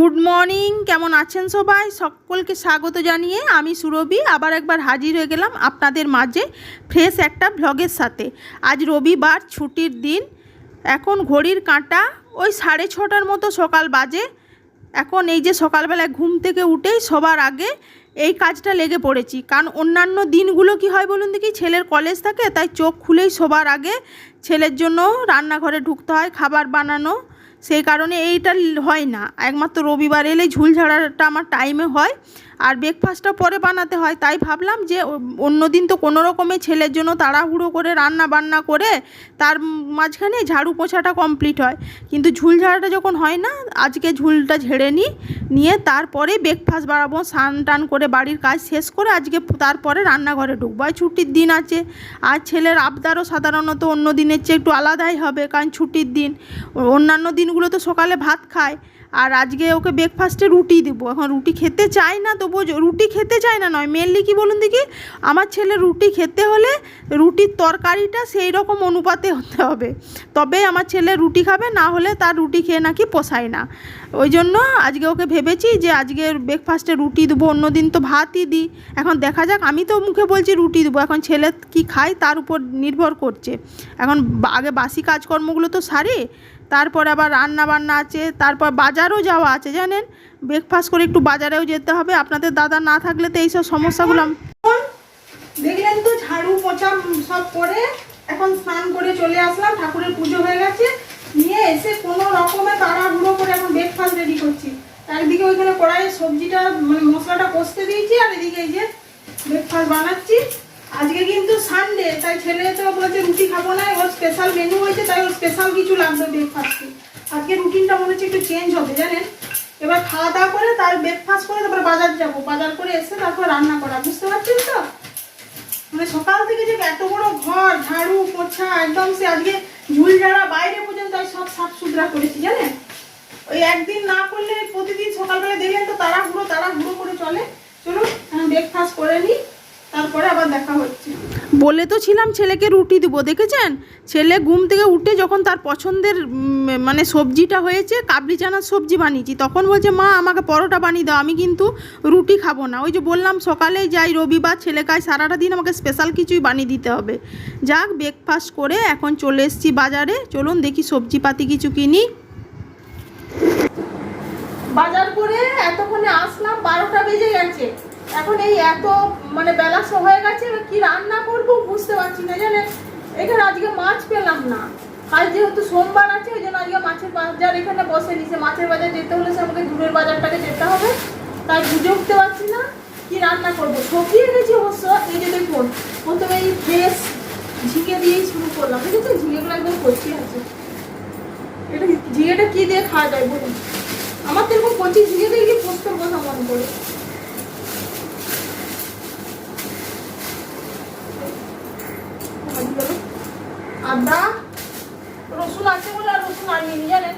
Good morning, কেমন আছেন সবাই? সকলকে স্বাগত জানিয়ে আমি সুরভি আবার একবার হাজির হয়ে গেলাম আপনাদের মাঝে ফ্রেশ একটা ভ্লগের সাথে। আজ রবিবার, ছুটির দিন। এখন ঘড়ির কাঁটা ওই 6:30টার মতো সকাল বাজে। এখন এই যে সকালবেলায় ঘুম থেকে উঠেই সবার আগে এই কাজটা লেগে পড়েছি। কারণ অন্যান্য দিনগুলো কি হয় বলুন দেখি, ছেলের কলেজ থাকে, তাই চোখ খুলেই সবার আগে ছেলের জন্য রান্নাঘরে ঢুকতে হয়, খাবার বানানো। সেই কারণে এইটা হয় না, একমাত্র রবিবার এলেই ঝুল ঝাড়াটা আমার টাইমে হয়, আর ব্রেকফাস্টটা পরে বানাতে হয়। তাই ভাবলাম যে অন্য দিন তো কোনো রকমে ছেলের জন্য তাড়াহুড়ো করে রান্না বান্না করে তার মাঝখানে ঝাড়ু পোছাটা কমপ্লিট হয়, কিন্তু ঝুল ঝাড়াটা যখন হয় না, আজকে ঝুলটা ঝেড়ে নিয়ে তারপরে ব্রেকফাস্ট বাড়াবো। স্নান টান করে বাড়ির কাজ শেষ করে আজকে তারপরে রান্নাঘরে ঢুকবো। আর ছুটির দিন আছে, আর ছেলের আবদারও সাধারণত অন্য দিনের চেয়ে একটু আলাদাই হবে, কারণ ছুটির দিন। অন্যান্য দিনগুলো তো সকালে ভাত খায়, আর আজকে ওকে ব্রেকফাস্টে রুটি দেবো। এখন রুটি খেতে চায় না, তবুও রুটি খেতে চায় না নয়, মেনলি কি বলুন দেখি, আমার ছেলে রুটি খেতে হলে রুটির তরকারিটা সেই রকম অনুপাতে হতে হবে, তবে আমার ছেলে রুটি খাবে, না হলে তার রুটি খেয়ে নাকি পোষায় না। ওই জন্য আজকে ওকে ভেবেছি যে আজকে ব্রেকফাস্টে রুটি দেবো, অন্য দিন তো ভাতই দিই। এখন দেখা যাক, আমি তো মুখে বলছি রুটি দেবো, এখন ছেলে কি খায় তার উপর নির্ভর করছে। এখন আগে বাসি কাজকর্মগুলো তো সারি, তারপর আবার রান্না বান্না আছে, তারপর বাজারও যাওয়া আছে জানেন। ব্রেকফাস্ট করে একটু বাজারেও যেতে হবে, আপনাদের দাদা না থাকলে তো এইসব সমস্যাগুলো। দেখলেন তো, ঝাড়ু পোছা সব করে এখন স্নান করে চলে আসলাম, ঠাকুরের পুজো হয়ে গেছে, নিয়ে এসে কোনো রকমে তাড়াহুড়ো করে এখন ব্রেকফাস্ট রেডি করছি। একদিকে ওইখানে কড়াইয়ে সবজিটা মানে মশলাটা কষতে দিয়েছি, আর এদিকে এই যে ব্রেকফাস্ট বানাচ্ছি। আজকে কিন্তু সানডে, তাই ছেলে তো বলছে রুটি খাবো না, ওর স্পেশাল মেনু হয়েছে, তাই ওর স্পেশাল কিছু লাগবে ব্রেকফাস্টে। আজকে রুটিনটা মনে হচ্ছে একটু চেঞ্জ হবে জানেন। এবার খাওয়া দাওয়া করে তার ব্রেকফাস্ট করে তারপর বাজার যাব, বাজার করে এসে তারপর রান্না করা, বুঝতে পারছেন তো? মানে সকাল থেকে যে এত বড় ঘর ঝাড়ু পোছা একদম, সে আজকে ঝুল ঝাড়া বাইরে পর্যন্ত সব সাফ সুতরা করেছি জানেন। ওই একদিন না করলে প্রতিদিন সকালবেলা দেখলেন তো তাড়াহুড়ো করে চলে। চলুন ব্রেকফাস্ট করে নিই, তারপরে আবার দেখা হচ্ছে। বলে তো ছিলাম ছেলেকে রুটি দেবো, দেখেছেন ছেলে ঘুম থেকে উঠে যখন তার পছন্দের মানে সবজিটা হয়েছে, কাবলি চানার সবজি বানিয়েছি, তখন বলছে মা আমাকে পরোটা বানিয়ে দাও, আমি কিন্তু রুটি খাবো না। ওই যে বললাম সকালেই যাই, রবিবার ছেলে খায়, সারাটা দিন আমাকে স্পেশাল কিছুই বানিয়ে দিতে হবে। যাক, ব্রেকফাস্ট করে এখন চলে এসেছি বাজারে। চলুন দেখি সবজিপাতি কিছু কিনি। বাজার করে এতক্ষণে আসলাম, 12টা বেজে গেছে। এখন এই এত মানে বেলা হয়ে গেছে, কি রান্না করব বুঝতে পারছি না জানেন। এখানে আজকে মাছ পেলাম না, আজ যেহেতু সোমবার আছে ওই জন্য আজকে মাছের বাজার এখানে বসে নিছে। মাছের বাজার যেতে হলে সে আমাকে দূরের বাজারটাকে যেতে হবে, তাই বুঝে উঠতে পারছি না কি রান্না করব। সবজিয়ে গেছি অবশ্য। এই যে দেখুন, প্রথমে এই ফ্রেশ ঝিঙে দিয়েই শুরু করলাম, দেখেছেন ঝিঙেগুলো একদম কচি আছে। এটা ঝিঙেটা কি দিয়ে খাওয়া যায় বলুন? আমার তো এরকম কচি ঝিঙে দিয়ে কি পোস্তর কথা মনে করে। আদা রসুন আছে বলে আর রসুন আনিয়ে নি জানেন।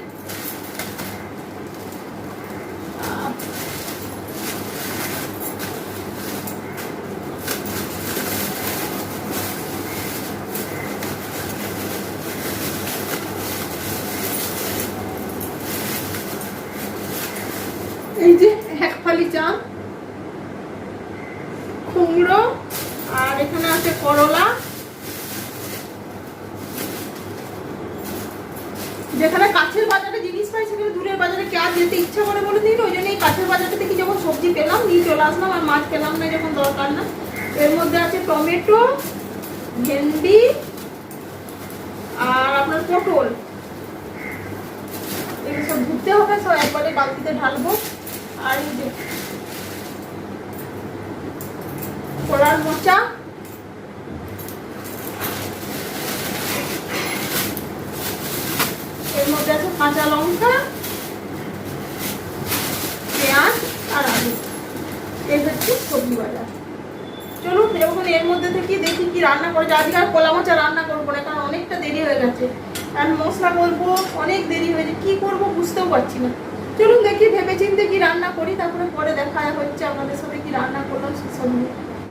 এই যে এক ফালি চাল, কুমড়ো, আর এখানে আছে করলা। যেখানে কাছের বাজারে জিনিস পাই সেখানে দূরের বাজারে কে আর যেতে ইচ্ছা করে বলে দিন। ওই জন্য এই কাছের বাজারটা থেকে যখন সবজি পেলাম নিয়ে চলে আসলাম, আর মাছ পেলাম না যখন দরকার না। এর মধ্যে আছে টমেটো, ভেন্ডি, আর আপনার পটল। এগুলো সব ধুতে হবে, সব একবারে বালতিতে ঢালবো। আর এই যে কলার মোচা, এর মধ্যে আছে কাঁচা লঙ্কা, পেঁয়াজ আর আলু। এই হচ্ছে সবজি বাজার। চলুন এখন এর মধ্যে থেকে দেখি কি রান্না করে। আজকে আর কলা মোচা রান্না করবো না, কারণ অনেকটা দেরি হয়ে গেছে, আর মশলা বলবো অনেক দেরি হয়েছে, কি করব বুঝতেও পারছি না। চলুন দেখি ভেবে চিন্তে কি রান্না করি, তারপরে পরে দেখা হচ্ছে আপনাদের সাথে কি রান্না করলাম সেসব নিয়ে।